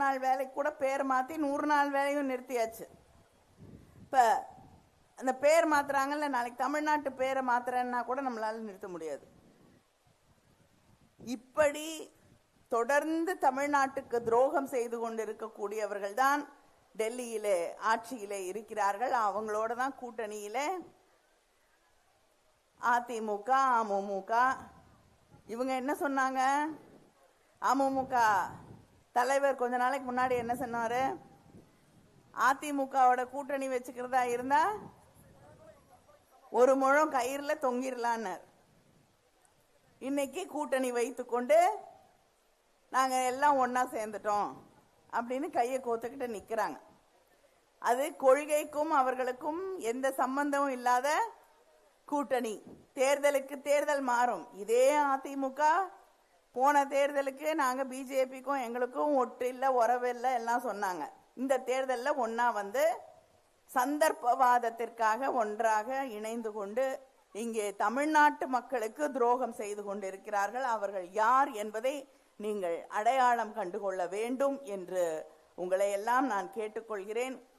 நாள் வேலைக்கு கூட பேர் மாற்றி 100 நாள் வேலையும் நிறுத்தியாச்சு. இப்போ அந்த பேர் மாத்துறாங்கல்ல, நாளைக்கு தமிழ்நாட்டு பேரை மாத்துறேன்னா கூட நம்மளால நிறுத்த முடியாது. இப்படி தொடர்ந்து தமிழ்நாட்டுக்கு துரோகம் செய்து கொண்டிருக்கக்கூடியவர்கள் தான் டெல்லியிலே ஆட்சியிலே இருக்கிறார்கள். அவங்களோட தான் கூட்டணியிலே அதிமுக, அமமுக. இவங்க என்ன சொன்னாங்க? அமமுக தலைவர் கொஞ்ச நாளைக்கு முன்னாடி என்ன சொன்னாரு? அதிமுகவோட கூட்டணி வச்சுக்கிறதா இருந்தா ஒரு முழம் கயிறுல தொங்கிடலான்னு. இன்னைக்கு கூட்டணி வைத்துக்கொண்டு நாங்க எல்லாம் ஒன்னா சேர்ந்துட்டோம் அப்படின்னு கையை கோத்துக்கிட்டு நிக்கிறாங்க. அது கொள்கைக்கும் அவர்களுக்கும் எந்த சம்பந்தமும் இல்லாத கூட்டணி. தேர்தலுக்கு தேர்தல் மாறும். இதே அதிமுக போன தேர்தலுக்கு நாங்க பிஜேபிக்கும் எங்களுக்கும் ஒட்டு இல்லை, உறவு இல்லை எல்லாம் சொன்னாங்க. இந்த தேர்தலில் ஒன்னா வந்து சந்தர்ப்பவாதத்திற்காக ஒன்றாக இணைந்து கொண்டு இங்கே தமிழ்நாட்டு மக்களுக்கு துரோகம் செய்து கொண்டிருக்கிறார்கள். அவர்கள் யார் என்பதை நீங்கள் அடையாளம் கண்டுகொள்ள வேண்டும் என்று உங்களை எல்லாம் நான் கேட்டுக்கொள்கிறேன்.